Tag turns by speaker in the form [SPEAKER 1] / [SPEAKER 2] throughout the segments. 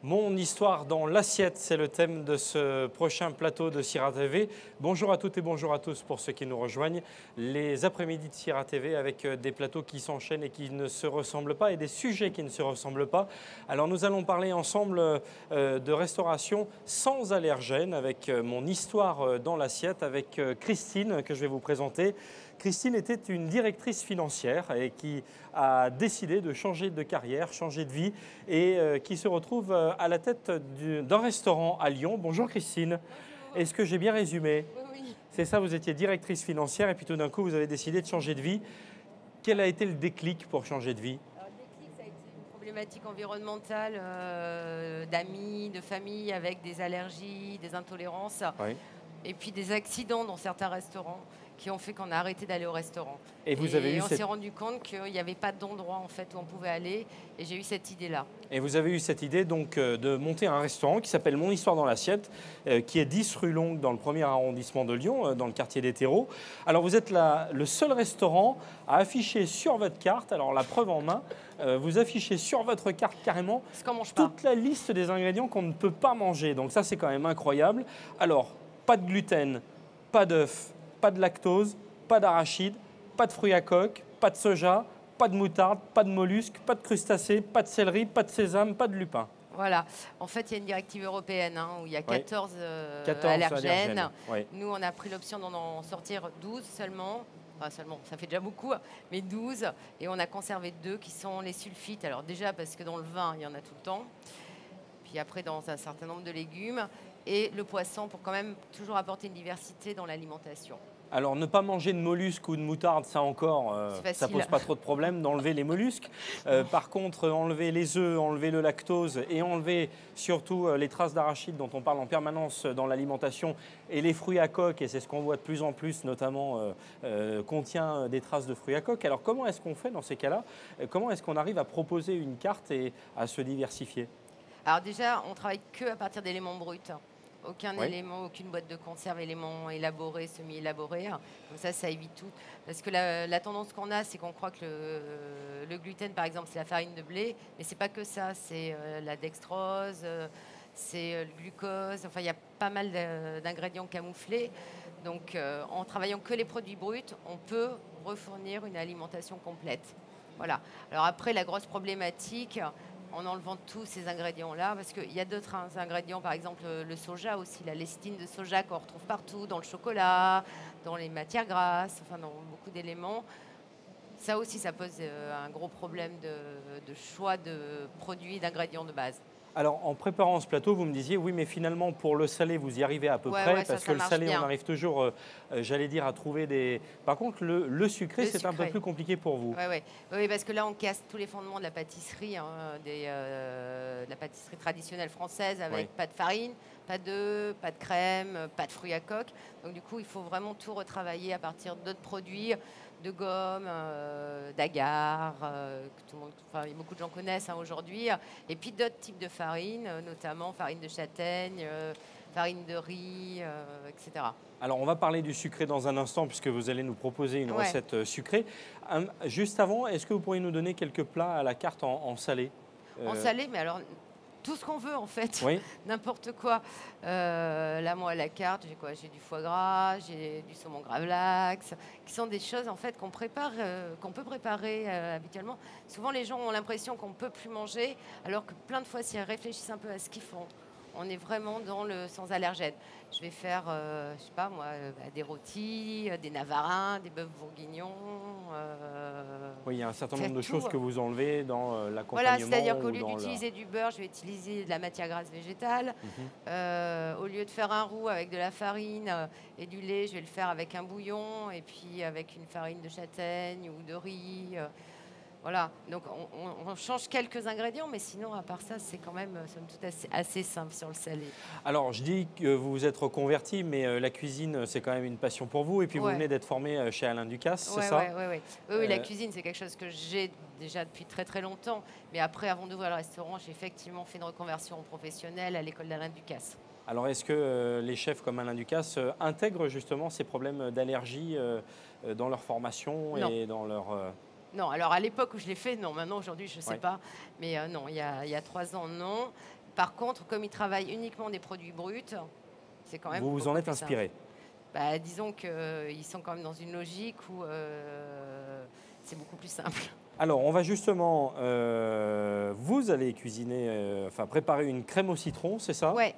[SPEAKER 1] Mon histoire dans l'assiette, c'est le thème de ce prochain plateau de Sira TV. Bonjour à toutes et bonjour à tous pour ceux qui nous rejoignent. Les après-midi de Sira TV avec des plateaux qui s'enchaînent et qui ne se ressemblent pas et des sujets qui ne se ressemblent pas. Alors nous allons parler ensemble de restauration sans allergènes avec mon histoire dans l'assiette avec Christine que je vais vous présenter. Christine était une directrice financière et qui a décidé de changer de carrière, changer de vie et qui se retrouve à la tête d'un restaurant à Lyon. Bonjour Christine.
[SPEAKER 2] Bonjour.
[SPEAKER 1] Est-ce que j'ai bien résumé?
[SPEAKER 2] Oui.
[SPEAKER 1] C'est ça, vous étiez directrice financière et puis tout d'un coup vous avez décidé de changer de vie. Quel a été le déclic pour changer de vie?
[SPEAKER 2] Alors, le déclic, ça a été une problématique environnementale d'amis, de famille avec des allergies, des intolérances
[SPEAKER 1] Oui.
[SPEAKER 2] et puis des accidents dans certains restaurants qui ont fait qu'on a arrêté d'aller au restaurant.
[SPEAKER 1] Et vous avez eu
[SPEAKER 2] on
[SPEAKER 1] cette...
[SPEAKER 2] s'est rendu compte qu'il n'y avait pas d'endroit en fait où on pouvait aller et j'ai eu cette idée-là.
[SPEAKER 1] Et vous avez eu cette idée donc de monter un restaurant qui s'appelle Mon Histoire dans l'assiette, qui est 10 rue Longue dans le 1er arrondissement de Lyon, dans le quartier des Terreaux. Alors vous êtes le seul restaurant à afficher sur votre carte, alors la preuve en main, vous affichez sur votre carte carrément
[SPEAKER 2] Ce qu'on mange pas.
[SPEAKER 1] toute la liste des ingrédients qu'on ne peut pas manger. Donc ça c'est quand même incroyable. Alors pas de gluten, pas d'œuf, pas de lactose, pas d'arachide, pas de fruits à coque, pas de soja, pas de moutarde, pas de mollusques, pas de crustacés, pas de céleri, pas de sésame, pas de lupin.
[SPEAKER 2] Voilà. En fait, il y a une directive européenne où il y a 14,
[SPEAKER 1] 14
[SPEAKER 2] allergènes.
[SPEAKER 1] Oui.
[SPEAKER 2] Nous, on a pris l'option d'en sortir 12 seulement. Enfin, seulement, ça fait déjà beaucoup, mais 12. Et on a conservé 2 qui sont les sulfites. Alors déjà, parce que dans le vin, il y en a tout le temps. Puis après, dans un certain nombre de légumes. Et le poisson, pour quand même toujours apporter une diversité dans l'alimentation.
[SPEAKER 1] Alors, ne pas manger de mollusques ou de moutarde, ça encore, ça pose pas trop de problème d'enlever les mollusques. Par contre, enlever les œufs, enlever le lactose et enlever surtout les traces d'arachide dont on parle en permanence dans l'alimentation et les fruits à coque, et c'est ce qu'on voit de plus en plus, notamment contient des traces de fruits à coque. Alors, comment est-ce qu'on fait dans ces cas-là? Comment est-ce qu'on arrive à proposer une carte et à se diversifier?
[SPEAKER 2] Alors déjà, on travaille que à partir d'éléments bruts. Aucun
[SPEAKER 1] Oui.
[SPEAKER 2] élément, aucune boîte de conserve, éléments élaborés, semi-élaborés. Comme ça évite tout. Parce que la tendance qu'on a, c'est qu'on croit que le gluten, par exemple, c'est la farine de blé. Mais c'est pas que ça. C'est la dextrose, c'est le glucose. Enfin, il y a pas mal d'ingrédients camouflés. Donc, en travaillant que les produits bruts, on peut refournir une alimentation complète. Voilà. Alors après, la grosse problématique, en enlevant tous ces ingrédients-là, parce qu'il y a d'autres ingrédients, par exemple le soja aussi, la lécithine de soja qu'on retrouve partout, dans le chocolat, dans les matières grasses, enfin dans beaucoup d'éléments. Ça aussi, ça pose un gros problème de choix de produits, d'ingrédients de base.
[SPEAKER 1] Alors, en préparant ce plateau, vous me disiez, oui, mais finalement, pour le salé, vous y arrivez à peu près,
[SPEAKER 2] Ouais,
[SPEAKER 1] parce
[SPEAKER 2] ça
[SPEAKER 1] que le
[SPEAKER 2] marche
[SPEAKER 1] salé,
[SPEAKER 2] bien.
[SPEAKER 1] on arrive toujours, j'allais dire, à trouver des... Par contre, le sucré, c'est un peu plus compliqué pour vous.
[SPEAKER 2] Oui, parce que là, on casse tous les fondements de la pâtisserie, de la pâtisserie traditionnelle française, avec pas de farine, pas d'œufs, pas de crème, pas de fruits à coque. Donc, du coup, il faut vraiment tout retravailler à partir d'autres produits, de gomme, d'agar, que tout le monde, enfin, beaucoup de gens connaissent aujourd'hui, et puis d'autres types de farine, notamment farine de châtaigne, farine de riz, etc.
[SPEAKER 1] Alors, on va parler du sucré dans un instant, puisque vous allez nous proposer une recette sucrée. Juste avant, est-ce que vous pourriez nous donner quelques plats à la carte en salé?
[SPEAKER 2] En salé, mais alors tout ce qu'on veut en fait,
[SPEAKER 1] Oui.
[SPEAKER 2] n'importe quoi. Là, moi, à la carte, j'ai quoi? J'ai du foie gras, j'ai du saumon gravlax, qui sont des choses en fait qu'on prépare, qu'on peut préparer habituellement. Souvent, les gens ont l'impression qu'on ne peut plus manger, alors que plein de fois, s'ils réfléchissent un peu à ce qu'ils font, on est vraiment dans le sans allergène. Je vais faire, je sais pas moi, des rôtis, des navarins, des bœufs bourguignons.
[SPEAKER 1] Oui, il y a un certain nombre de
[SPEAKER 2] tout.
[SPEAKER 1] choses que vous enlevez dans l'accompagnement.
[SPEAKER 2] Voilà, c'est-à-dire qu'au
[SPEAKER 1] ou
[SPEAKER 2] lieu
[SPEAKER 1] dans
[SPEAKER 2] d'utiliser du beurre, je vais utiliser de la matière grasse végétale. Au lieu de faire un roux avec de la farine et du lait, je vais le faire avec un bouillon et puis avec une farine de châtaigne ou de riz. Voilà, donc on change quelques ingrédients, mais sinon, à part ça, c'est quand même somme toute assez simple sur le salé.
[SPEAKER 1] Alors, je dis que vous vous êtes reconverti, mais la cuisine, c'est quand même une passion pour vous. Et puis, vous venez d'être formé chez Alain Ducasse, c'est ça?
[SPEAKER 2] Oui, la cuisine, c'est quelque chose que j'ai déjà depuis très très longtemps. Mais après, avant d'ouvrir le restaurant, j'ai effectivement fait une reconversion professionnelle à l'école d'Alain Ducasse.
[SPEAKER 1] Alors, est-ce que les chefs comme Alain Ducasse intègrent justement ces problèmes d'allergie dans leur formation et dans leur...
[SPEAKER 2] Non, alors à l'époque où je l'ai fait, non. Maintenant, aujourd'hui, je ne sais pas. Mais non, il y a 3 ans, non. Par contre, comme ils travaillent uniquement des produits bruts, c'est quand même.
[SPEAKER 1] Vous vous en
[SPEAKER 2] beaucoup
[SPEAKER 1] êtes
[SPEAKER 2] plus
[SPEAKER 1] inspiré?
[SPEAKER 2] Bah, disons qu'ils sont quand même dans une logique où c'est beaucoup plus simple.
[SPEAKER 1] Alors, on va justement, vous allez cuisiner, enfin préparer une crème au citron, c'est ça?
[SPEAKER 2] Ouais.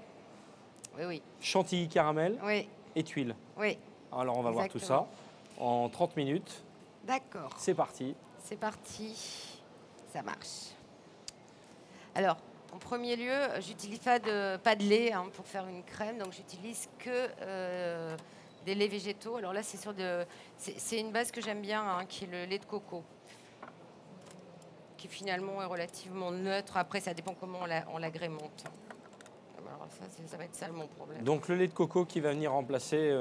[SPEAKER 2] Oui, oui.
[SPEAKER 1] Chantilly caramel
[SPEAKER 2] Oui,
[SPEAKER 1] et tuile.
[SPEAKER 2] oui.
[SPEAKER 1] Alors, on va voir tout ça en 30 minutes.
[SPEAKER 2] D'accord.
[SPEAKER 1] C'est parti.
[SPEAKER 2] C'est parti. Ça marche. Alors, en premier lieu, j'utilise pas de lait hein, pour faire une crème, donc j'utilise que des laits végétaux. Alors là, c'est une base que j'aime bien, hein, qui est le lait de coco, qui finalement est relativement neutre. Après, ça dépend comment on l'agrémente. Alors ça va être ça mon problème.
[SPEAKER 1] Donc le lait de coco qui va venir remplacer,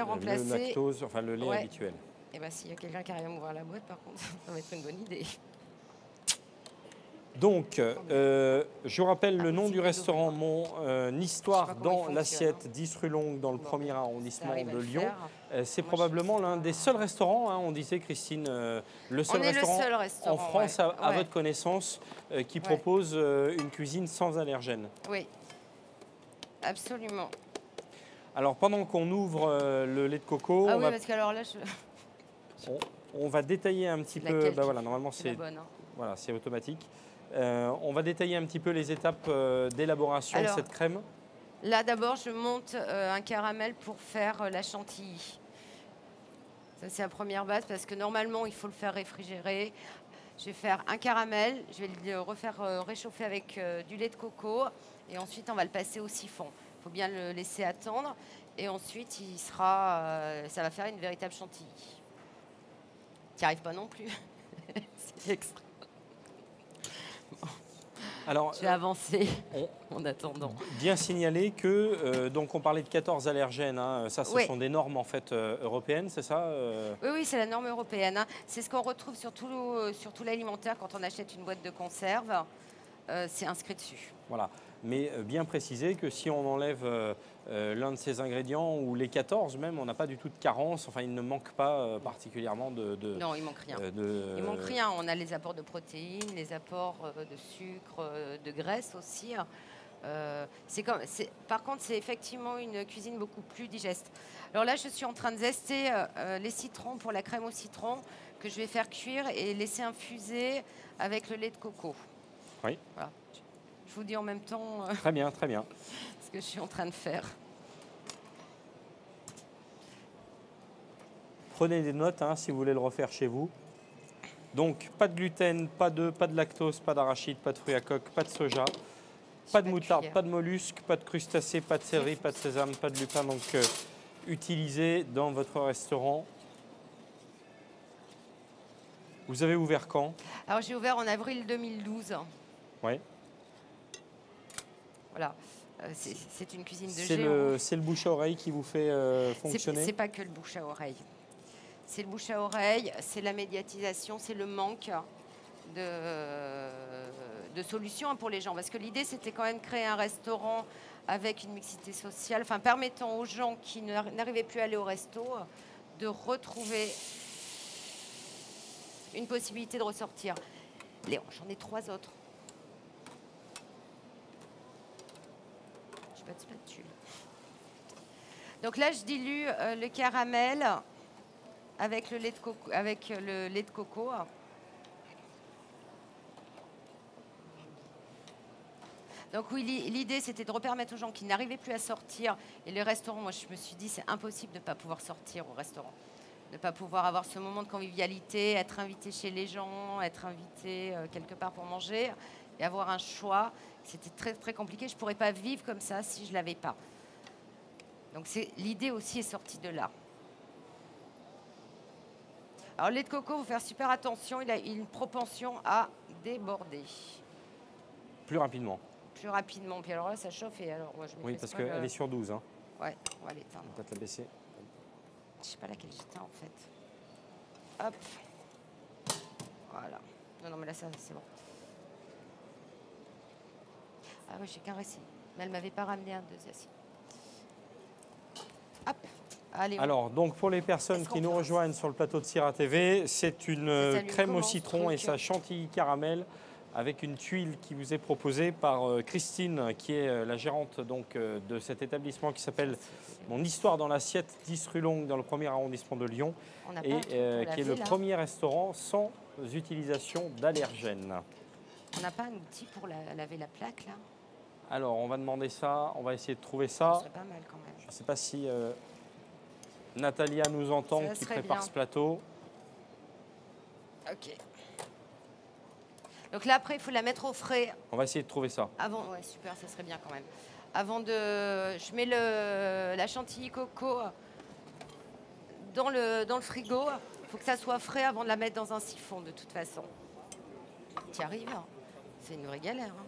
[SPEAKER 2] remplacer
[SPEAKER 1] le lactose, enfin le lait
[SPEAKER 2] ouais.
[SPEAKER 1] habituel.
[SPEAKER 2] Et bien, s'il y a quelqu'un qui arrive à m'ouvrir la boîte, par contre, ça va être une bonne idée.
[SPEAKER 1] Donc, je rappelle le nom du restaurant Mon Histoire dans l'assiette, 10 rue Longue, dans le premier arrondissement de Lyon. C'est probablement l'un des seuls restaurants, hein, on disait Christine, le seul restaurant en France, à votre connaissance, qui propose une cuisine sans allergènes.
[SPEAKER 2] Oui, absolument.
[SPEAKER 1] Alors, pendant qu'on ouvre le lait de coco,
[SPEAKER 2] parce qu'alors là,
[SPEAKER 1] on va détailler un petit peu.
[SPEAKER 2] Bah
[SPEAKER 1] voilà, normalement, c'est voilà, c'est automatique. On va détailler un petit peu les étapes d'élaboration de cette crème.
[SPEAKER 2] Là, d'abord, je monte un caramel pour faire la chantilly. Ça, c'est la première base parce que normalement, il faut le faire réfrigérer. Je vais faire un caramel, je vais le refaire réchauffer avec du lait de coco et ensuite, on va le passer au siphon. Il faut bien le laisser attendre et ensuite, ça va faire une véritable chantilly. Tu n'y arrives pas non plus. C'est extra.
[SPEAKER 1] Alors,
[SPEAKER 2] je vais avancer en attendant.
[SPEAKER 1] Bien signaler que, donc on parlait de 14 allergènes, hein, ça ce sont des normes en fait européennes, c'est ça
[SPEAKER 2] Oui, c'est la norme européenne. Hein. C'est ce qu'on retrouve sur tout l'alimentaire quand on achète une boîte de conserve, c'est inscrit dessus.
[SPEAKER 1] Voilà, mais bien préciser que si on enlève l'un de ces ingrédients, ou les 14 même, on n'a pas du tout de carence, enfin il ne manque pas particulièrement
[SPEAKER 2] Non, il manque rien. Il manque rien, on a les apports de protéines, les apports de sucre, de graisse aussi. Par contre, c'est effectivement une cuisine beaucoup plus digeste. Alors là, je suis en train de zester les citrons pour la crème au citron que je vais faire cuire et laisser infuser avec le lait de coco.
[SPEAKER 1] Oui.
[SPEAKER 2] Voilà. Je vous dis en même temps
[SPEAKER 1] très bien, très bien.
[SPEAKER 2] ce que je suis en train de faire.
[SPEAKER 1] Prenez des notes hein, si vous voulez le refaire chez vous. Donc, pas de gluten, pas de lactose, pas d'arachide, pas de fruits à coque, pas de soja, pas de moutarde, pas de mollusques, pas de crustacés, pas de céleri, pas de sésame, pas de lupin. Donc, utilisez dans votre restaurant. Vous avez ouvert quand?
[SPEAKER 2] Alors, j'ai ouvert en avril 2012.
[SPEAKER 1] Oui.
[SPEAKER 2] Voilà. C'est une cuisine de géant.
[SPEAKER 1] C'est le bouche à oreille qui vous fait fonctionner?
[SPEAKER 2] C'est pas que le bouche à oreille. C'est le bouche à oreille, c'est la médiatisation, c'est le manque de solutions pour les gens. Parce que l'idée, c'était quand même de créer un restaurant avec une mixité sociale, enfin permettant aux gens qui n'arrivaient plus à aller au resto de retrouver une possibilité de ressortir. Léon, j'en ai 3 autres. J'ai pas de spatule. Donc là, je dilue le caramel avec le lait de coco. Donc oui, l'idée, c'était de permettre aux gens qui n'arrivaient plus à sortir. Et les restaurants, moi, je me suis dit, c'est impossible de ne pas pouvoir sortir au restaurant. De ne pas pouvoir avoir ce moment de convivialité, être invité chez les gens, être invité quelque part pour manger et avoir un choix. C'était très, très compliqué. Je ne pourrais pas vivre comme ça si je ne l'avais pas. Donc l'idée aussi est sortie de là. Alors, le lait de coco, il faut faire super attention. Il a une propension à déborder.
[SPEAKER 1] Plus rapidement.
[SPEAKER 2] Plus rapidement. Puis alors là, ça chauffe. Et alors, moi, je
[SPEAKER 1] oui, parce qu'elle est sur 12. Hein.
[SPEAKER 2] Ouais, on va l'éteindre.
[SPEAKER 1] On va peut-être la baisser.
[SPEAKER 2] Je ne sais pas laquelle j'éteins, en fait. Hop. Voilà. Non, mais là, ça, c'est bon. Ah oui, j'ai qu'un récit. Mais elle ne m'avait pas ramené un deuxième. Hop. Allez,
[SPEAKER 1] alors, donc pour les personnes qui nous rejoignent sur le plateau de Sira TV, c'est une crème au citron et sa chantilly caramel avec une tuile qui vous est proposée par Christine, qui est la gérante donc, de cet établissement qui s'appelle Mon Histoire dans l'assiette, 10 rue Longue, dans le 1er arrondissement de Lyon, et qui est le premier restaurant sans utilisation d'allergènes.
[SPEAKER 2] On n'a pas un outil pour laver la plaque, là?
[SPEAKER 1] Alors, on va demander ça, on va essayer de trouver ça.
[SPEAKER 2] Ce serait pas mal quand même.
[SPEAKER 1] Je ne sais pas si Natalia nous entend, qui prépare ce plateau.
[SPEAKER 2] Ok. Donc là, après, il faut la mettre au frais.
[SPEAKER 1] On va essayer de trouver ça.
[SPEAKER 2] Avant, ouais, super, ça serait bien quand même. Avant de... Je mets la chantilly coco dans le frigo. Il faut que ça soit frais avant de la mettre dans un siphon, de toute façon. Tu y arrives, hein? C'est une vraie galère. Hein.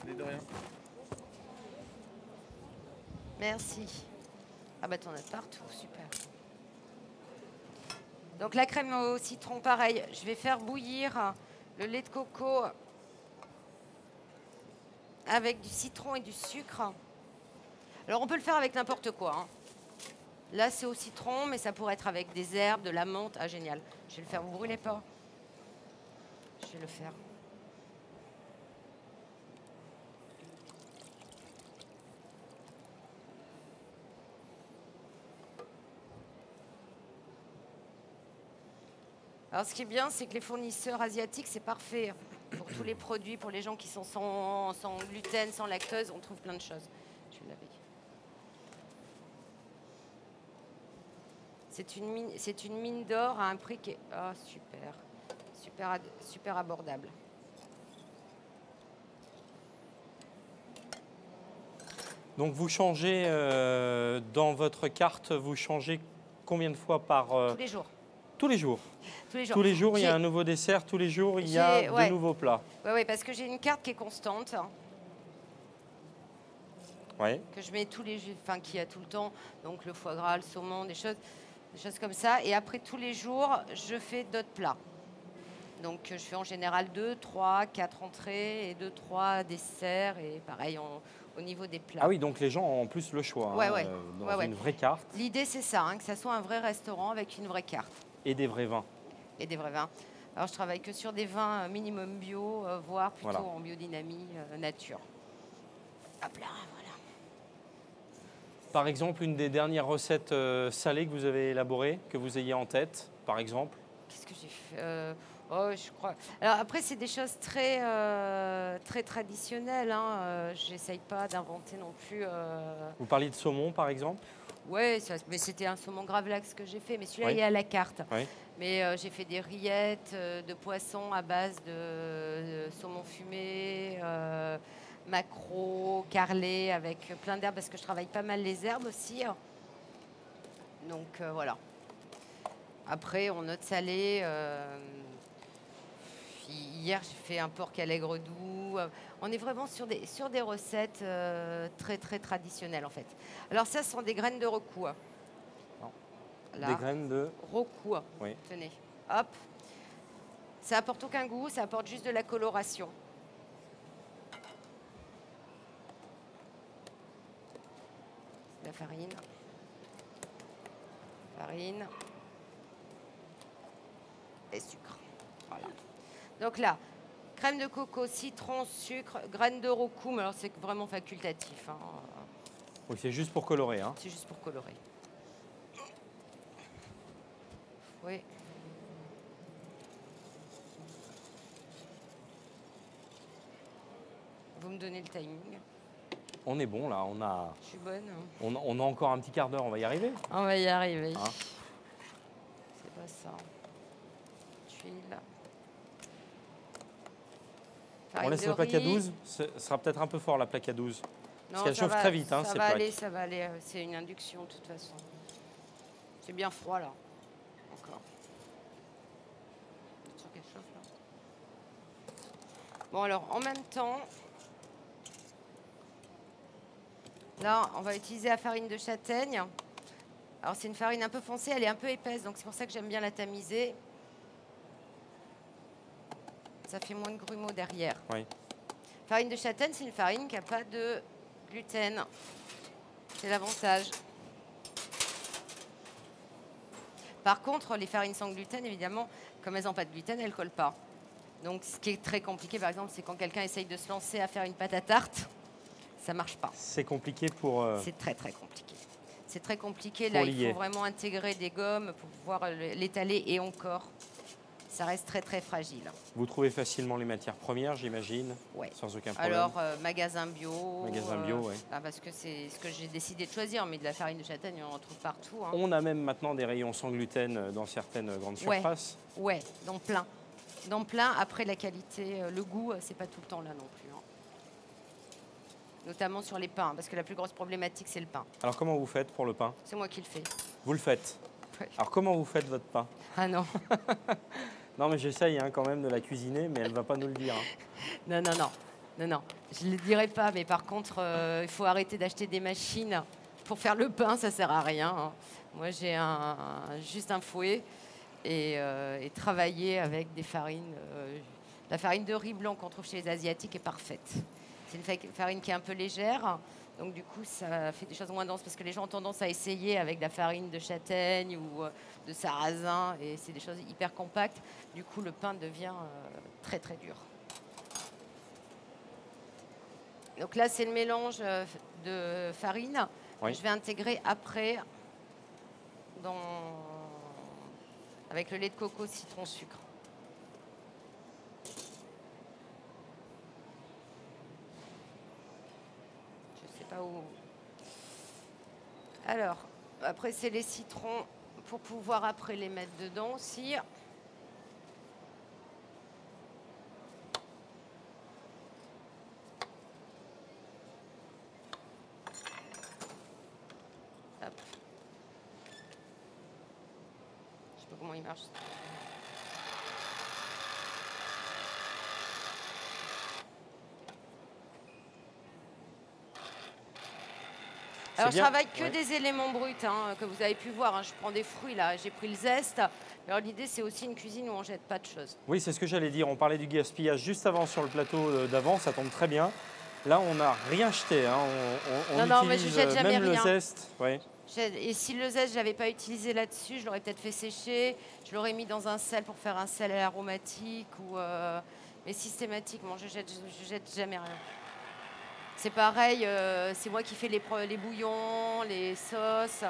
[SPEAKER 1] De rien.
[SPEAKER 2] Merci. Ah bah t'en as partout, super. Donc la crème au citron, pareil. Je vais faire bouillir le lait de coco avec du citron et du sucre. Alors on peut le faire avec n'importe quoi. Hein. Là c'est au citron, mais ça pourrait être avec des herbes, de la menthe. Ah génial. Je vais le faire, vous brûlez pas. Je vais le faire. Alors, ce qui est bien, c'est que les fournisseurs asiatiques, c'est parfait pour tous les produits, pour les gens qui sont sans gluten, sans lactose, on trouve plein de choses. Je vais laver. C'est une mine d'or à un prix qui est super abordable.
[SPEAKER 1] Donc, vous changez dans votre carte, vous changez combien de fois par...
[SPEAKER 2] Tous les jours.
[SPEAKER 1] Tous les jours.
[SPEAKER 2] Tous les jours,
[SPEAKER 1] il y a un nouveau dessert. Tous les jours, il y a de nouveaux plats.
[SPEAKER 2] Oui, parce que j'ai une carte qui est constante.
[SPEAKER 1] Ouais.
[SPEAKER 2] Que je mets tous les jours, enfin, qui a tout le temps. Donc, le foie gras, le saumon, des choses comme ça. Et après, tous les jours, je fais d'autres plats. Donc, je fais en général 2, 3, 4 entrées et 2, 3 desserts. Et pareil, au niveau des plats.
[SPEAKER 1] Ah oui, donc les gens ont en plus le choix. Dans une vraie carte.
[SPEAKER 2] L'idée, c'est ça, hein, que ça soit un vrai restaurant avec une vraie carte.
[SPEAKER 1] Et des vrais vins.
[SPEAKER 2] Et des vrais vins. Alors, je travaille que sur des vins minimum bio, voire plutôt en biodynamie nature. Hop là, voilà.
[SPEAKER 1] Par exemple, une des dernières recettes salées que vous avez élaborées, que vous ayez en tête, par exemple?
[SPEAKER 2] Qu'est-ce que j'ai fait je crois. Alors après, c'est des choses très traditionnelles. Hein. J'essaye pas d'inventer non plus.
[SPEAKER 1] Vous parliez de saumon, par exemple?
[SPEAKER 2] Oui, mais c'était un saumon gravlax que j'ai fait. Mais celui-là, il est à la carte.
[SPEAKER 1] Oui.
[SPEAKER 2] Mais j'ai fait des rillettes de poisson à base de saumon fumé, maquereau, carlet, avec plein d'herbes, parce que je travaille pas mal les herbes aussi. Donc voilà. Après, on note salé. Hier, j'ai fait un porc à l'aigre doux. On est vraiment sur des recettes très traditionnelles, en fait. Alors ça, ce sont des graines de rocou. Là.
[SPEAKER 1] Des graines de
[SPEAKER 2] rocou.
[SPEAKER 1] Oui.
[SPEAKER 2] Tenez, hop. Ça apporte aucun goût, ça apporte juste de la coloration. La farine. Farine. Et sucre. Voilà. Donc là, crème de coco, citron, sucre, graines de rocou, mais alors c'est vraiment facultatif. Hein.
[SPEAKER 1] Oui, c'est juste pour colorer. Hein.
[SPEAKER 2] C'est juste pour colorer. Oui. Vous me donnez le timing.
[SPEAKER 1] On est bon là,
[SPEAKER 2] Je suis bonne.
[SPEAKER 1] On a encore un petit quart d'heure, on va y arriver.
[SPEAKER 2] On va y arriver.
[SPEAKER 1] Hein?
[SPEAKER 2] C'est pas ça. Tuile.
[SPEAKER 1] On laisse la plaque à 12. Ce sera peut-être un peu fort la plaque à 12. Parce qu'elle chauffe très vite, hein, ces plaques.
[SPEAKER 2] Ça va aller. C'est une induction de toute façon. C'est bien froid là. Encore. Sur quelque chose là. Bon alors, en même temps, là, on va utiliser la farine de châtaigne. Alors c'est une farine un peu foncée, elle est un peu épaisse, donc c'est pour ça que j'aime bien la tamiser. Ça fait moins de grumeaux derrière.
[SPEAKER 1] Oui.
[SPEAKER 2] Farine de châtaigne, c'est une farine qui n'a pas de gluten. C'est l'avantage. Par contre, les farines sans gluten, évidemment, comme elles n'ont pas de gluten, elles ne collent pas. Donc, ce qui est très compliqué, par exemple, c'est quand quelqu'un essaye de se lancer à faire une pâte à tarte, ça ne marche pas.
[SPEAKER 1] C'est compliqué pour...
[SPEAKER 2] C'est très, très compliqué. C'est très compliqué.
[SPEAKER 1] Pour
[SPEAKER 2] Là,
[SPEAKER 1] lier.
[SPEAKER 2] il faut vraiment intégrer des gommes pour pouvoir l'étaler. Et encore, ça reste très, très fragile.
[SPEAKER 1] Vous trouvez facilement les matières premières, j'imagine?
[SPEAKER 2] Ouais.
[SPEAKER 1] Sans aucun problème.
[SPEAKER 2] Alors, magasin bio.
[SPEAKER 1] Magasin bio, oui.
[SPEAKER 2] Parce que c'est ce que j'ai décidé de choisir. Mais de la farine de châtaigne, on en trouve partout. Hein.
[SPEAKER 1] On a même maintenant des rayons sans gluten dans certaines grandes surfaces.
[SPEAKER 2] Ouais, dans plein. Dans plein. Après, la qualité, le goût, c'est pas tout le temps là non plus. Hein. Notamment sur les pains, parce que la plus grosse problématique, c'est le pain.
[SPEAKER 1] Alors, comment vous faites pour le pain?
[SPEAKER 2] C'est moi qui le fais.
[SPEAKER 1] Vous le faites?
[SPEAKER 2] Ouais.
[SPEAKER 1] Alors, comment vous faites votre pain?
[SPEAKER 2] Ah non.
[SPEAKER 1] Non, mais j'essaye quand même de la cuisiner, mais elle ne va pas nous le dire.
[SPEAKER 2] Non. Je ne le dirai pas, mais par contre, il faut arrêter d'acheter des machines pour faire le pain, ça ne sert à rien. Hein. Moi, j'ai juste un fouet et travailler avec des farines. La farine de riz blanc qu'on trouve chez les Asiatiques est parfaite. C'est une farine qui est un peu légère, donc du coup, ça fait des choses moins denses parce que les gens ont tendance à essayer avec de la farine de châtaigne ou de sarrasin et c'est des choses hyper compactes. Du coup, le pain devient très, très dur. Donc là, c'est le mélange de farine que je vais intégrer après avec le lait de coco, citron, sucre. Je sais pas où. Alors, après, c'est les citrons pour pouvoir après les mettre dedans aussi. Hop. Je sais pas comment il marche. Alors, je travaille que des éléments bruts, hein, que vous avez pu voir. Hein. Je prends des fruits, là. J'ai pris le zeste. Alors, l'idée, c'est aussi une cuisine où on ne jette pas de choses.
[SPEAKER 1] Oui, c'est ce que j'allais dire. On parlait du gaspillage juste avant sur le plateau d'avant. Ça tombe très bien. Là, on n'a rien jeté. Hein. On
[SPEAKER 2] mais je
[SPEAKER 1] utilise
[SPEAKER 2] jette jamais
[SPEAKER 1] même
[SPEAKER 2] rien.
[SPEAKER 1] le zeste. Ouais.
[SPEAKER 2] Et si le zeste, je l'avais pas utilisé là-dessus, je l'aurais peut-être fait sécher. Je l'aurais mis dans un sel pour faire un sel aromatique. Mais systématiquement, je jette jamais rien. C'est pareil, c'est moi qui fais les bouillons, les sauces,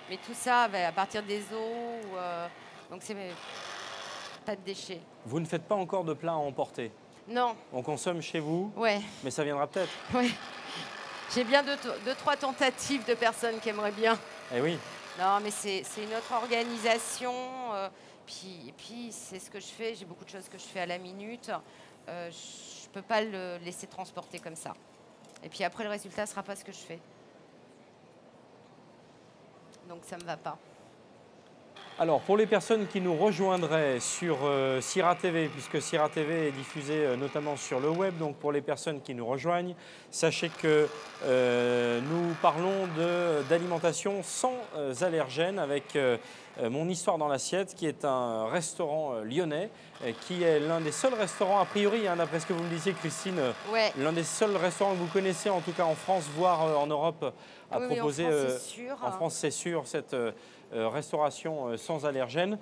[SPEAKER 2] mais tout ça à partir des eaux. Donc, c'est pas de déchets.
[SPEAKER 1] Vous ne faites pas encore de plats à emporter?
[SPEAKER 2] Non.
[SPEAKER 1] On consomme chez vous?
[SPEAKER 2] Ouais.
[SPEAKER 1] Mais ça viendra peut-être?
[SPEAKER 2] Oui. J'ai bien deux, trois tentatives de personnes qui aimeraient bien.
[SPEAKER 1] Eh oui.
[SPEAKER 2] Non, mais c'est une autre organisation. Puis c'est ce que je fais. J'ai beaucoup de choses que je fais à la minute. Je ne peux pas le laisser transporter comme ça. Et puis après, le résultat ne sera pas ce que je fais. Donc ça ne me va pas.
[SPEAKER 1] Alors, pour les personnes qui nous rejoindraient sur Sira TV, puisque Sira TV est diffusée notamment sur le web, donc pour les personnes qui nous rejoignent, sachez que nous parlons d'alimentation sans allergènes avec Mon Histoire dans l'assiette, qui est un restaurant lyonnais, qui est l'un des seuls restaurants, a priori, hein, d'après ce que vous me disiez, Christine, l'un des seuls restaurants que vous connaissez, en tout cas en France, voire en Europe, à proposer. En France, c'est sûr, cette restauration sans allergènes.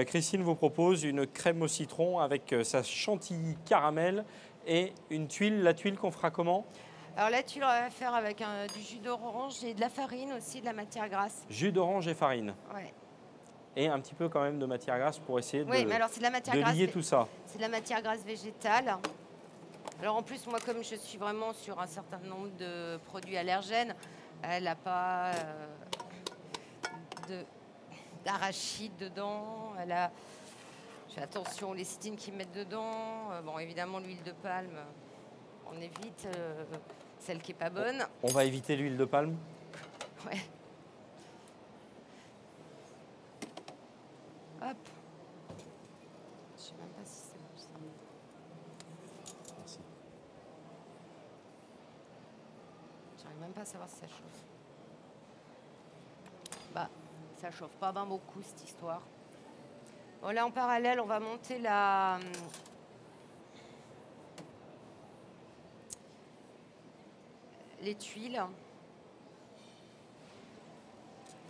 [SPEAKER 1] Christine vous propose une crème au citron avec sa chantilly caramel et une tuile. La tuile qu'on fera comment?
[SPEAKER 2] Alors la tuile, on va faire avec du jus d'orange et de la farine aussi, de la matière grasse.
[SPEAKER 1] Jus d'orange et farine.
[SPEAKER 2] Ouais.
[SPEAKER 1] Et un petit peu quand même de matière grasse pour essayer
[SPEAKER 2] mais alors, c'est de la matière grasse,
[SPEAKER 1] lier tout ça.
[SPEAKER 2] C'est de la matière grasse végétale. Alors en plus, moi, comme je suis vraiment sur un certain nombre de produits allergènes, elle n'a pas d'arachide dedans. Elle a, je fais attention aux lécithines qu'ils mettent dedans. Bon, évidemment, l'huile de palme, on évite celle qui n'est pas bonne.
[SPEAKER 1] On va éviter l'huile de palme?
[SPEAKER 2] Ouais. Hop. Je sais même pas si c'est bon ça.
[SPEAKER 1] Merci.
[SPEAKER 2] J'arrive même pas à savoir si ça chauffe. Bah, ça chauffe pas bien beaucoup cette histoire. Bon, là en parallèle, on va monter les tuiles.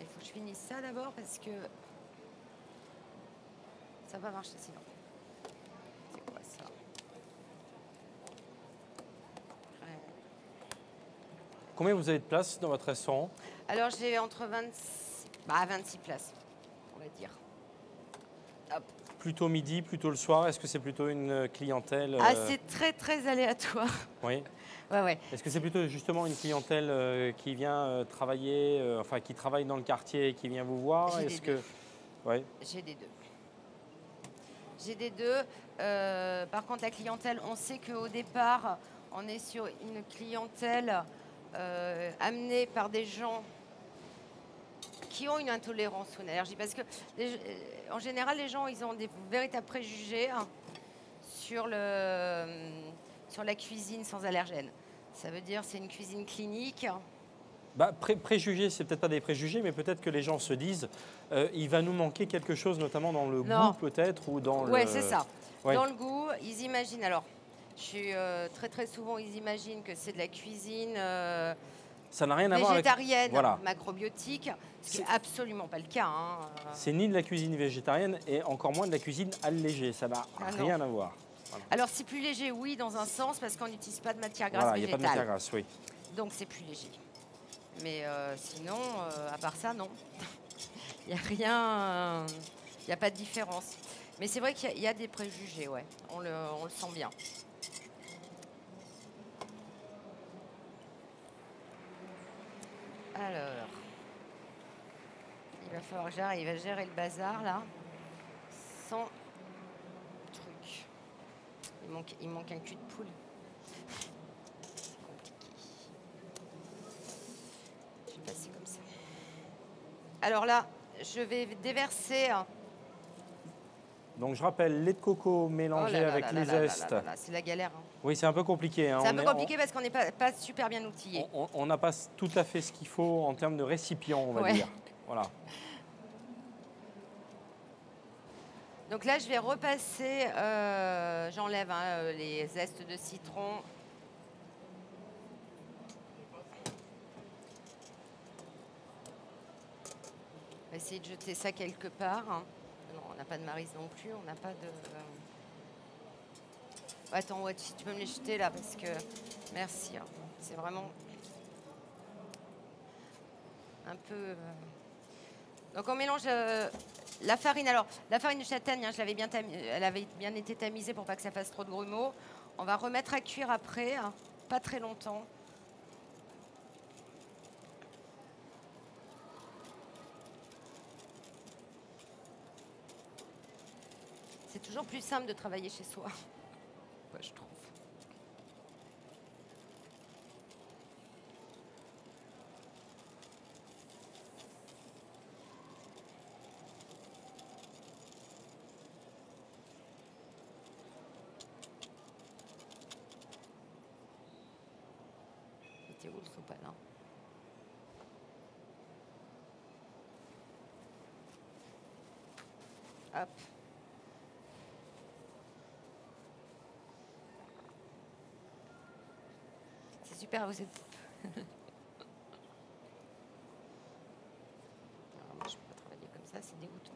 [SPEAKER 2] Il faut que je finisse ça d'abord parce que ça va marcher sinon. C'est quoi ça? Ouais.
[SPEAKER 1] Combien vous avez de place dans votre restaurant?
[SPEAKER 2] Alors j'ai entre 26 places, on va dire. Hop.
[SPEAKER 1] Plutôt midi, plutôt le soir? Est-ce que c'est plutôt une clientèle
[SPEAKER 2] Ah, c'est très très aléatoire.
[SPEAKER 1] Oui.
[SPEAKER 2] Ouais, ouais.
[SPEAKER 1] Est-ce que c'est plutôt justement une clientèle qui vient travailler, enfin qui travaille dans le quartier et qui vient vous voir?
[SPEAKER 2] J'ai
[SPEAKER 1] Est-ce
[SPEAKER 2] des
[SPEAKER 1] que
[SPEAKER 2] deux.
[SPEAKER 1] ouais.
[SPEAKER 2] J'ai des deux. J'ai des deux. Par contre, la clientèle, on sait qu'au départ, on est sur une clientèle amenée par des gens qui ont une intolérance ou une allergie. Parce que, en général, les gens, ils ont des véritables préjugés sur la cuisine sans allergènes. Ça veut dire c'est une cuisine clinique.
[SPEAKER 1] Bah, préjugés, c'est peut-être pas des préjugés, mais peut-être que les gens se disent, il va nous manquer quelque chose, notamment dans le
[SPEAKER 2] Non.
[SPEAKER 1] goût peut-être ou dans
[SPEAKER 2] Ouais,
[SPEAKER 1] le.
[SPEAKER 2] c'est ça.
[SPEAKER 1] Ouais.
[SPEAKER 2] Dans le goût, ils imaginent. Alors, je suis très très souvent, ils imaginent que c'est de la cuisine
[SPEAKER 1] Ça n'a rien à voir avec.
[SPEAKER 2] végétarienne,
[SPEAKER 1] Voilà.
[SPEAKER 2] macrobiotique, ce qui n'est absolument pas le cas. Hein.
[SPEAKER 1] C'est ni de la cuisine végétarienne et encore moins de la cuisine allégée. Ça n'a
[SPEAKER 2] Ah non.
[SPEAKER 1] rien à voir. Voilà.
[SPEAKER 2] Alors, c'est plus léger, oui, dans un sens, parce qu'on n'utilise pas de matière grasse
[SPEAKER 1] Voilà, il n'y a pas
[SPEAKER 2] végétale.
[SPEAKER 1] de matière grasse, oui.
[SPEAKER 2] Donc, c'est plus léger. Mais sinon, à part ça, non. Il n'y a rien, il n'y a pas de différence. Mais c'est vrai qu'il y a des préjugés, ouais. On le sent bien. Alors, il va falloir que j'arrive à gérer le bazar, là, sans truc. Il manque un cul de poule. C'est compliqué. Je vais passer comme ça. Alors là, je vais déverser.
[SPEAKER 1] Donc je rappelle, lait de coco mélangé avec les zestes.
[SPEAKER 2] C'est la galère. Hein.
[SPEAKER 1] Oui, c'est un peu compliqué. Hein.
[SPEAKER 2] C'est un peu compliqué parce qu'on n'est pas super bien outillé.
[SPEAKER 1] On n'a pas tout à fait ce qu'il faut en termes de récipient, on va
[SPEAKER 2] Ouais.
[SPEAKER 1] dire. Voilà.
[SPEAKER 2] Donc là, je vais repasser, j'enlève les zestes de citron. On va essayer de jeter ça quelque part. Hein. Non, on n'a pas de maryse non plus, on n'a pas de... Attends, ouais, tu peux me les jeter là parce que... Merci, hein. C'est vraiment un peu... Donc on mélange la farine. Alors, la farine de châtaigne, hein, elle avait bien été tamisée pour pas que ça fasse trop de grumeaux. On va remettre à cuire après, hein, pas très longtemps. C'est toujours plus simple de travailler chez soi, ouais, je trouve. C'était où le sopalin? Hop. C'est super, vous êtes... Alors, moi, je ne peux pas travailler comme ça, c'est dégoûtant.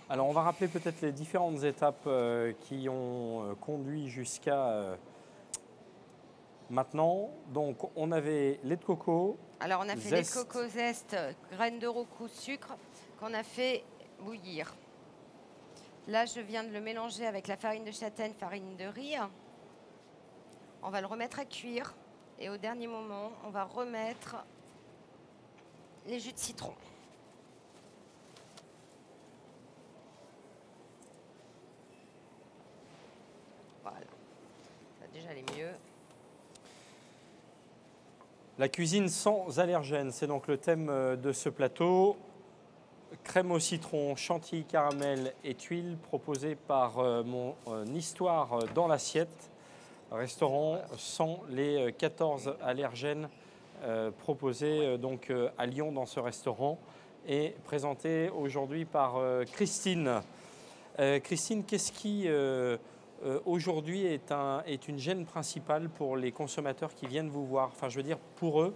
[SPEAKER 1] Alors on va rappeler peut-être les différentes étapes qui ont conduit jusqu'à maintenant. Donc on avait lait de coco.
[SPEAKER 2] Alors on a fait lait de coco zeste, graines de rocou, sucre, qu'on a fait bouillir. Là, je viens de le mélanger avec la farine de châtaigne, farine de riz. On va le remettre à cuire. Et au dernier moment, on va remettre les jus de citron. Voilà. Ça va déjà aller mieux.
[SPEAKER 1] La cuisine sans allergènes, c'est donc le thème de ce plateau. Crème au citron, chantilly, caramel et tuiles proposé par mon Histoire dans l'assiette. Restaurant sans les 14 allergènes proposés donc à Lyon dans ce restaurant et présenté aujourd'hui par Christine. Christine, qu'est-ce qui aujourd'hui est une gêne principale pour les consommateurs qui viennent vous voir? Enfin, je veux dire, pour eux,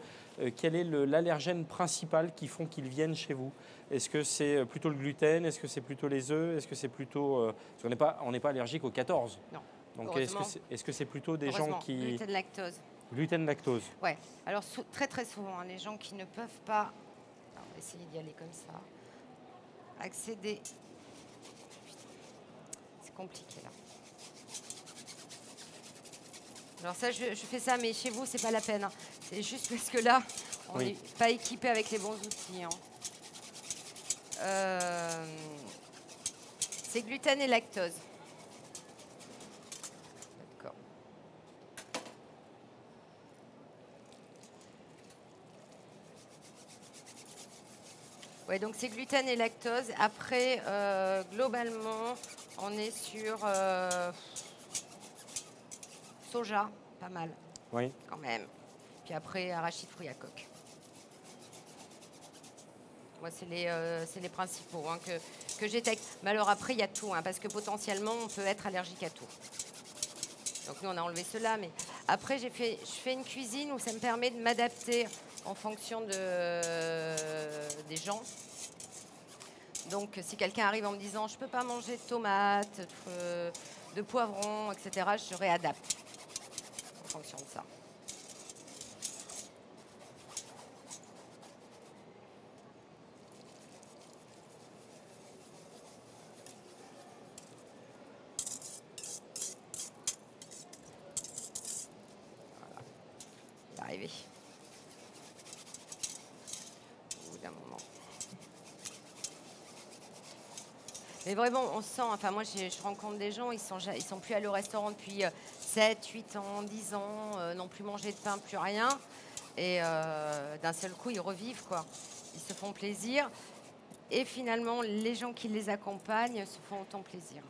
[SPEAKER 1] quel est l'allergène principal qui font qu'ils viennent chez vous? Est-ce que c'est plutôt le gluten? Est-ce que c'est plutôt les œufs? Est-ce que c'est plutôt... parce qu'on n'est pas allergique au 14.
[SPEAKER 2] Non.
[SPEAKER 1] Donc est-ce que c'est plutôt des gens qui...
[SPEAKER 2] Gluten, lactose.
[SPEAKER 1] Gluten, lactose.
[SPEAKER 2] Ouais. Alors très souvent, hein, les gens qui ne peuvent pas, alors, on va essayer d'y aller comme ça, accéder. C'est compliqué là. Alors ça, je fais ça, mais chez vous, c'est pas la peine, hein. C'est juste parce que là, on n'est pas équipé avec les bons outils, hein. C'est gluten et lactose. D'accord. Ouais, donc c'est gluten et lactose. Après, globalement, on est sur soja, pas mal.
[SPEAKER 1] Oui.
[SPEAKER 2] Quand même. Puis après, arachide, fruits à coque. Moi, c'est les principaux, hein, que j'ai. Mais alors après, il y a tout, hein, parce que potentiellement, on peut être allergique à tout. Donc nous, on a enlevé cela. Mais après, je fais une cuisine où ça me permet de m'adapter en fonction des gens. Donc si quelqu'un arrive en me disant « je ne peux pas manger de tomates, de poivrons, etc. », je réadapte en fonction de ça. Arrivé. Au bout d'un moment. Mais vraiment, on sent, enfin moi je rencontre des gens, ils sont plus allés au restaurant depuis 7, 8 ans, 10 ans, n'ont plus mangé de pain, plus rien. Et d'un seul coup, ils revivent, quoi. Ils se font plaisir. Et finalement, les gens qui les accompagnent se font autant plaisir.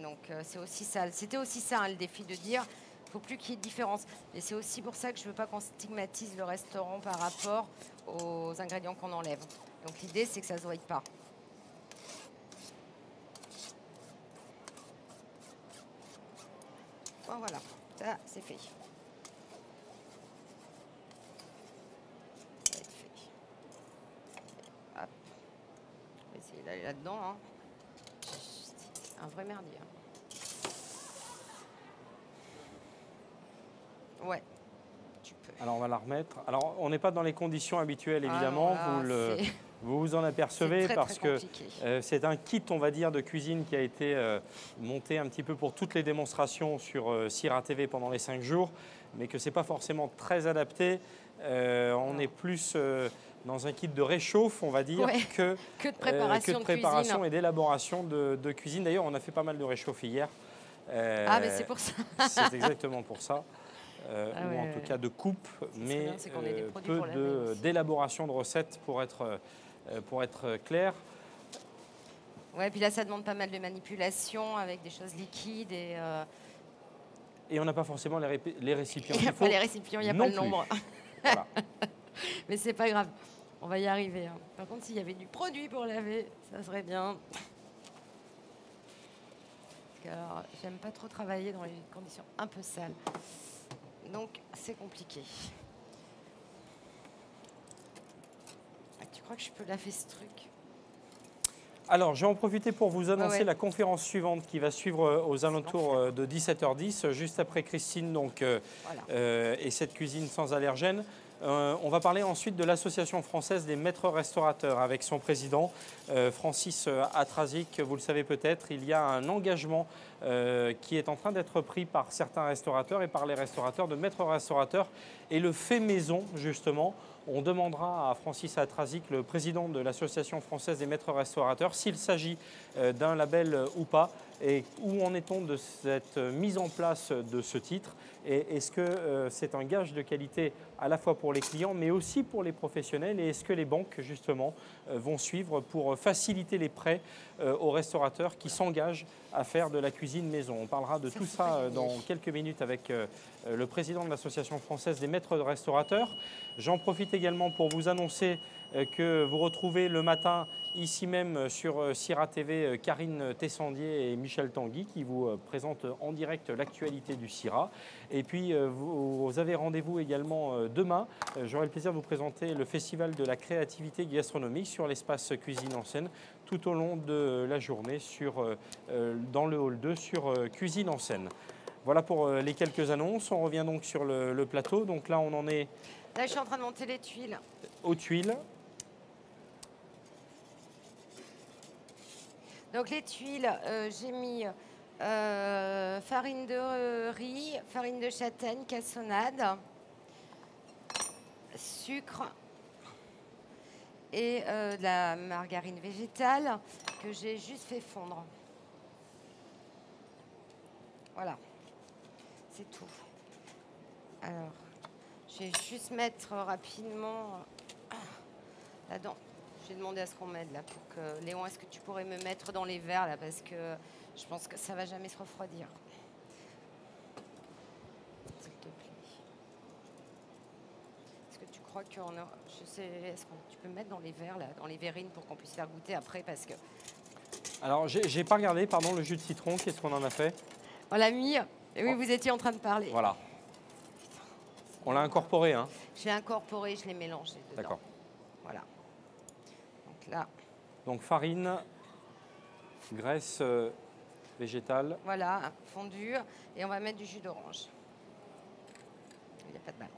[SPEAKER 2] Donc c'est aussi ça. C'était aussi ça, hein, le défi de dire il ne faut plus qu'il y ait de différence. Et c'est aussi pour ça que je ne veux pas qu'on stigmatise le restaurant par rapport aux ingrédients qu'on enlève. Donc l'idée, c'est que ça ne se voie pas. Bon, voilà, ça c'est fait. Ça va être fait. Hop. On va essayer d'aller là-dedans, hein. C'est un vrai merdier, hein. Ouais, tu peux.
[SPEAKER 1] Alors on va la remettre. Alors on n'est pas dans les conditions habituelles évidemment,
[SPEAKER 2] Ah non, là,
[SPEAKER 1] vous vous en apercevez parce que
[SPEAKER 2] compliqué.
[SPEAKER 1] c'est un kit, on va dire, de cuisine qui a été monté un petit peu pour toutes les démonstrations sur Sira TV pendant les 5 jours, mais que ce n'est pas forcément très adapté. On est plus dans un kit de réchauffe, on va dire,
[SPEAKER 2] Ouais,
[SPEAKER 1] que
[SPEAKER 2] de préparation,
[SPEAKER 1] de préparation
[SPEAKER 2] cuisine.
[SPEAKER 1] et d'élaboration de cuisine. D'ailleurs, on a fait pas mal de réchauffe hier.
[SPEAKER 2] Ah, mais c'est pour ça.
[SPEAKER 1] C'est exactement pour ça.
[SPEAKER 2] Ah
[SPEAKER 1] ou
[SPEAKER 2] ouais,
[SPEAKER 1] en tout cas de coupe, mais
[SPEAKER 2] bien, c'est qu'on ait des produits
[SPEAKER 1] peu
[SPEAKER 2] pour laver aussi.
[SPEAKER 1] d'élaboration de recettes pour être clair.
[SPEAKER 2] Ouais, puis là, ça demande pas mal de manipulation avec des choses liquides
[SPEAKER 1] Et on n'a pas forcément les récipients.
[SPEAKER 2] Il n'y a pas les récipients, il n'y a pas le nombre.
[SPEAKER 1] Voilà.
[SPEAKER 2] Mais c'est pas grave, on va y arriver, hein. Par contre, s'il y avait du produit pour laver, ça serait bien. Alors, j'aime pas trop travailler dans les conditions un peu sales. Donc, c'est compliqué. Tu crois que je peux laver ce truc?
[SPEAKER 1] Alors, je vais en profiter pour vous annoncer
[SPEAKER 2] ouais.
[SPEAKER 1] la conférence suivante qui va suivre aux alentours de 17h10, juste après Christine donc,
[SPEAKER 2] voilà.
[SPEAKER 1] et cette cuisine sans allergènes. On va parler ensuite de l'Association française des maîtres restaurateurs avec son président Francis Atrazic. Vous le savez peut-être, il y a un engagement qui est en train d'être pris par certains restaurateurs et par les restaurateurs de maîtres restaurateurs. Et le fait maison, justement, on demandera à Francis Atrazic, le président de l'Association française des maîtres restaurateurs, s'il s'agit d'un label ou pas, et où en est-on de cette mise en place de ce titre, et est-ce que c'est un gage de qualité à la fois pour les clients mais aussi pour les professionnels, et est-ce que les banques justement vont suivre pour faciliter les prêts aux restaurateurs qui s'engagent à faire de la cuisine maison. On parlera de tout ça dans quelques minutes avec le président de l'Association française des maîtres restaurateurs. J'en profite également pour vous annoncer que vous retrouvez le matin ici même sur Sira TV, Karine Tessandier et Michel Tanguy qui vous présentent en direct l'actualité du Sira. Et puis vous avez rendez-vous également demain. J'aurai le plaisir de vous présenter le Festival de la créativité gastronomique sur l'espace Cuisine en Scène tout au long de la journée dans le hall 2 sur Cuisine en Scène. Voilà pour les quelques annonces. On revient donc sur le plateau. Donc là, on en est...
[SPEAKER 2] Là, je suis en train de monter les tuiles.
[SPEAKER 1] Aux tuiles.
[SPEAKER 2] Donc les tuiles, j'ai mis farine de riz, farine de châtaigne, cassonade, sucre et de la margarine végétale que j'ai juste fait fondre. Voilà, c'est tout. Alors, je vais juste mettre rapidement là-dedans. J'ai demandé à ce qu'on m'aide là pour que... Léon, est-ce que tu pourrais me mettre dans les verres là parce que je pense que ça va jamais se refroidir. S'il te plaît. Est-ce que tu crois qu'on a... Je sais, est-ce que tu peux me mettre dans les verres là, dans les verrines pour qu'on puisse faire goûter après parce que...
[SPEAKER 1] Alors, j'ai pas regardé, pardon, le jus de citron, qu'est-ce qu'on en a fait?
[SPEAKER 2] On l'a mis, et oui, vous étiez en train de parler.
[SPEAKER 1] Voilà. On l'a incorporé, hein?
[SPEAKER 2] J'ai incorporé, je l'ai mélangé dedans.
[SPEAKER 1] D'accord.
[SPEAKER 2] Voilà. Donc là.
[SPEAKER 1] Donc farine, graisse végétale.
[SPEAKER 2] Voilà, fondue. Et on va mettre du jus d'orange. Il n'y a pas de balance.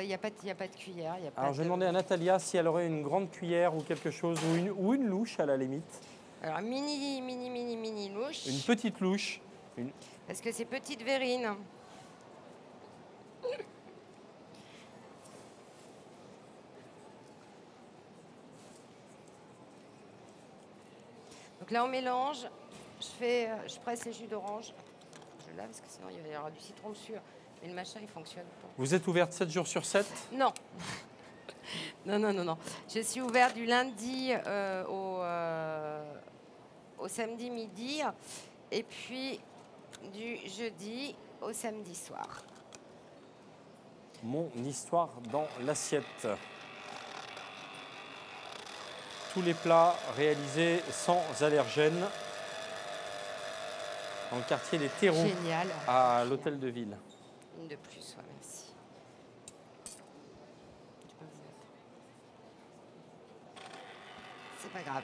[SPEAKER 2] Il n'y a pas de cuillère.
[SPEAKER 1] Alors je vais demander à Natalia si elle aurait une grande cuillère ou quelque chose, ou une louche à la limite.
[SPEAKER 2] Alors mini louche.
[SPEAKER 1] Une petite louche.
[SPEAKER 2] Parce que c'est petite verrine. Donc là on mélange. Je presse les jus d'orange. Je lave parce que sinon il va y avoir du citron dessus. Mais le machin il fonctionne pas.
[SPEAKER 1] Vous êtes ouverte 7 jours sur 7?
[SPEAKER 2] Non. Non. Je suis ouverte du lundi au samedi midi et puis du jeudi au samedi soir.
[SPEAKER 1] Mon histoire dans l'assiette. Tous les plats réalisés sans allergènes dans le quartier des Terroux.
[SPEAKER 2] Génial.
[SPEAKER 1] À l'hôtel de ville.
[SPEAKER 2] Une de plus, ouais, merci. C'est pas grave.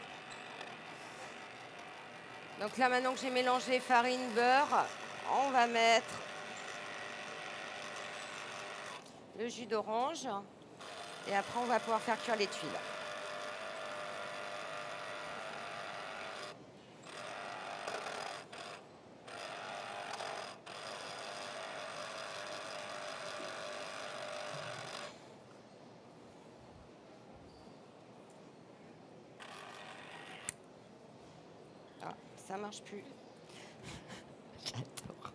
[SPEAKER 2] Donc là, maintenant que j'ai mélangé farine, beurre, on va mettre le jus d'orange. Et après, on va pouvoir faire cuire les tuiles. Ah, ça marche plus. J'adore.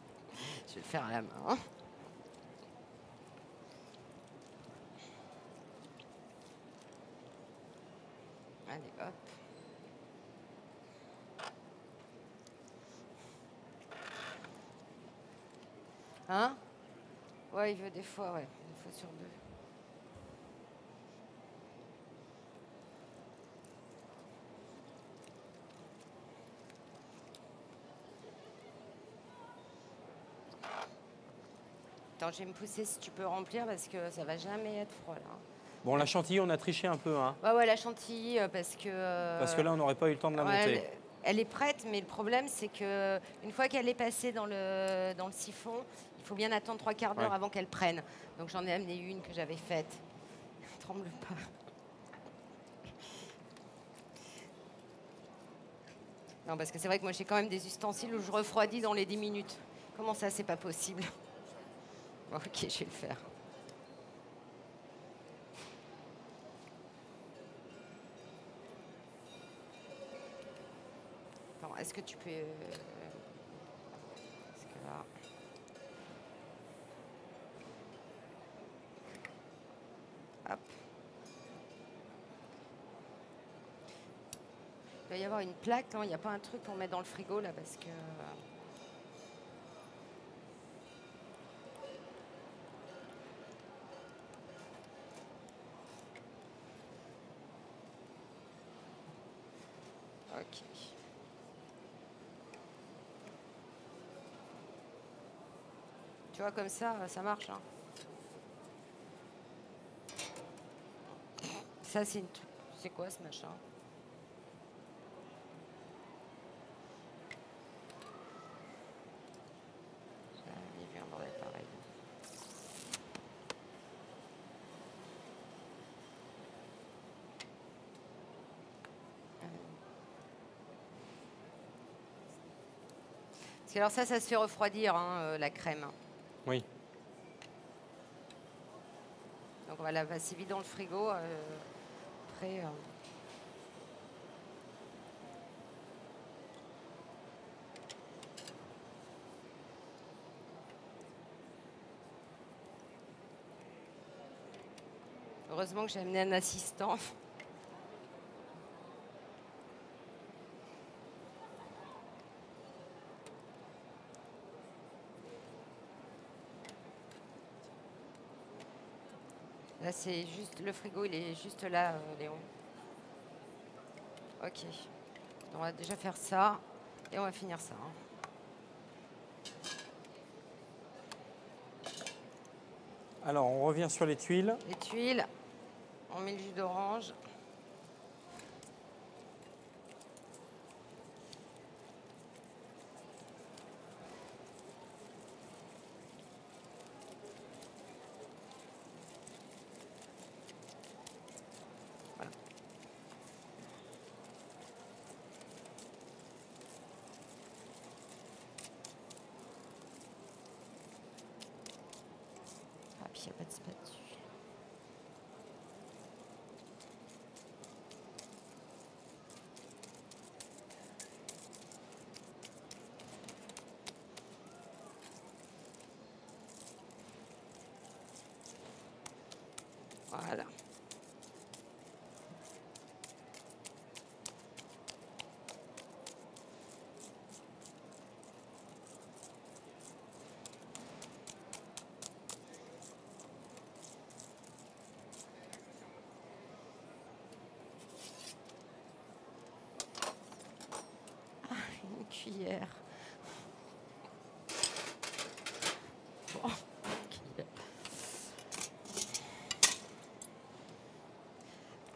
[SPEAKER 2] Je vais le faire à la main. Allez, hop. Hein? Ouais, il veut des fois, ouais. Une fois sur deux. Attends, je vais me pousser si tu peux remplir parce que ça va jamais être froid là.
[SPEAKER 1] Bon, la chantilly, on a triché un peu, hein?
[SPEAKER 2] Ouais, la chantilly, parce que...
[SPEAKER 1] Parce que là, on n'aurait pas eu le temps de la monter.
[SPEAKER 2] Elle est prête, mais le problème, c'est que une fois qu'elle est passée dans le siphon, il faut bien attendre 3/4 d'heure avant qu'elle prenne. Donc j'en ai amené une que j'avais faite. Tremble pas. Non, parce que c'est vrai que moi, j'ai quand même des ustensiles où je refroidis dans les 10 minutes. Comment ça, c'est pas possible? Bon, ok, je vais le faire. Attends, est-ce que tu peux... Parce que là... Hop. Il doit y avoir une plaque, non? Il n'y a pas un truc qu'on met dans le frigo, là, parce que... Ok. Tu vois, comme ça marche. Hein. Ça, c'est quoi ce machin? Il vient bordel pareil. Parce que alors ça se fait refroidir, hein, la crème.
[SPEAKER 1] Oui.
[SPEAKER 2] Donc on va la passer vite dans le frigo. Après, heureusement que j'ai amené un assistant. Là, c'est juste le frigo, il est juste là, Léon. Ok. On va déjà faire ça et on va finir ça. Hein.
[SPEAKER 1] Alors, on revient sur les tuiles.
[SPEAKER 2] Les tuiles, on met le jus d'orange. Il n'y a pas de spatule. Voilà. Une cuillère. Bon.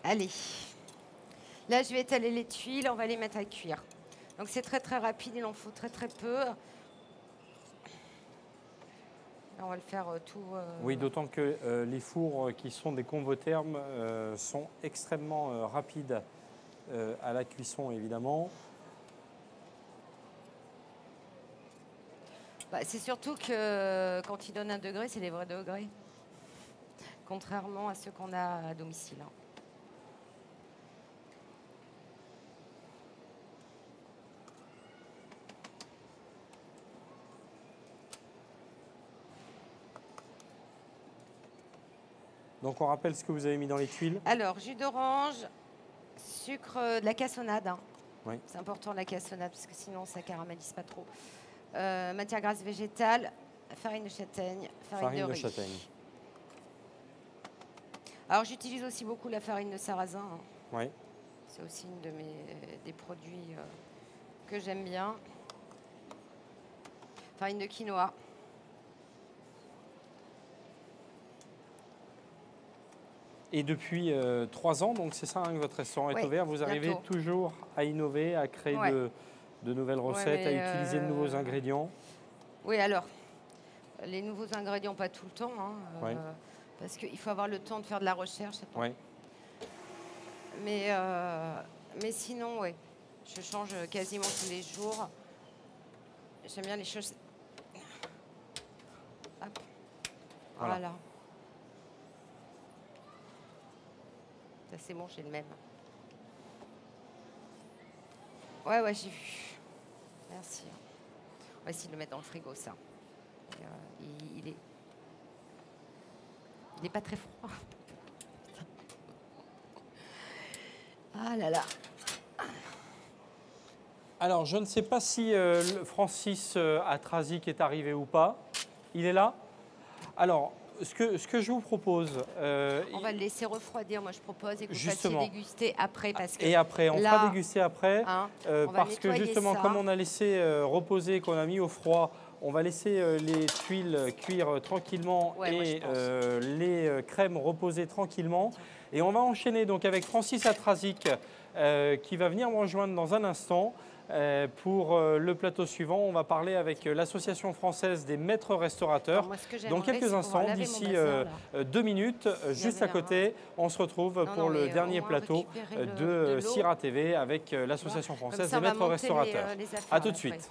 [SPEAKER 2] Allez. Là, je vais étaler les tuiles, on va les mettre à cuire. Donc c'est très très rapide, il en faut très très peu. Là, on va le faire tout.
[SPEAKER 1] Oui, d'autant que les fours qui sont des combothermes sont extrêmement rapides à la cuisson, évidemment.
[SPEAKER 2] Bah, c'est surtout que quand ils donnent un degré, c'est les vrais degrés. Contrairement à ceux qu'on a à domicile. Hein.
[SPEAKER 1] Donc on rappelle ce que vous avez mis dans les tuiles.
[SPEAKER 2] Alors, jus d'orange, sucre, de la cassonade. Hein.
[SPEAKER 1] Oui.
[SPEAKER 2] C'est important la cassonade parce que sinon ça caramélise pas trop. Matière grasse végétale, farine de châtaigne, farine de riz.
[SPEAKER 1] châtaigne.
[SPEAKER 2] Alors j'utilise aussi beaucoup la farine de sarrasin. Hein.
[SPEAKER 1] Oui.
[SPEAKER 2] C'est aussi une des produits que j'aime bien. Farine de quinoa.
[SPEAKER 1] Et depuis 3 ans, donc c'est ça hein, que votre restaurant est ouvert, vous arrivez
[SPEAKER 2] bientôt.
[SPEAKER 1] toujours à innover, à créer de nouvelles recettes, à utiliser de nouveaux ingrédients.
[SPEAKER 2] Oui, alors, les nouveaux ingrédients, pas tout le temps, hein, parce qu'il faut avoir le temps de faire de la recherche.
[SPEAKER 1] Oui.
[SPEAKER 2] Mais sinon, oui, je change quasiment tous les jours. J'aime bien les choses. Hop. Voilà. Ça, c'est bon, j'ai le même. Ouais, j'ai vu. Merci. On va essayer de le mettre dans le frigo, ça. Il est pas très froid. Ah là là.
[SPEAKER 1] Alors, je ne sais pas si Francis Atrazik est arrivé ou pas. Il est là? Alors, ce que je vous propose…
[SPEAKER 2] on va le laisser refroidir, moi je propose, et que vous
[SPEAKER 1] justement,
[SPEAKER 2] fassiez déguster après. Parce que
[SPEAKER 1] et après, on
[SPEAKER 2] là,
[SPEAKER 1] fera déguster après,
[SPEAKER 2] on va
[SPEAKER 1] parce que justement,
[SPEAKER 2] ça.
[SPEAKER 1] comme on a laissé reposer, qu'on a mis au froid, on va laisser les tuiles cuire tranquillement et les crèmes reposer tranquillement. Et on va enchaîner donc avec Francis Atrazik qui va venir me rejoindre dans un instant. Pour le plateau suivant, on va parler avec l'Association française des maîtres restaurateurs.
[SPEAKER 2] Alors, moi,
[SPEAKER 1] dans quelques instants, d'ici 2 minutes, juste à côté, on se retrouve pour le dernier plateau de CIRA TV avec l'Association française des maîtres restaurateurs. A tout de suite.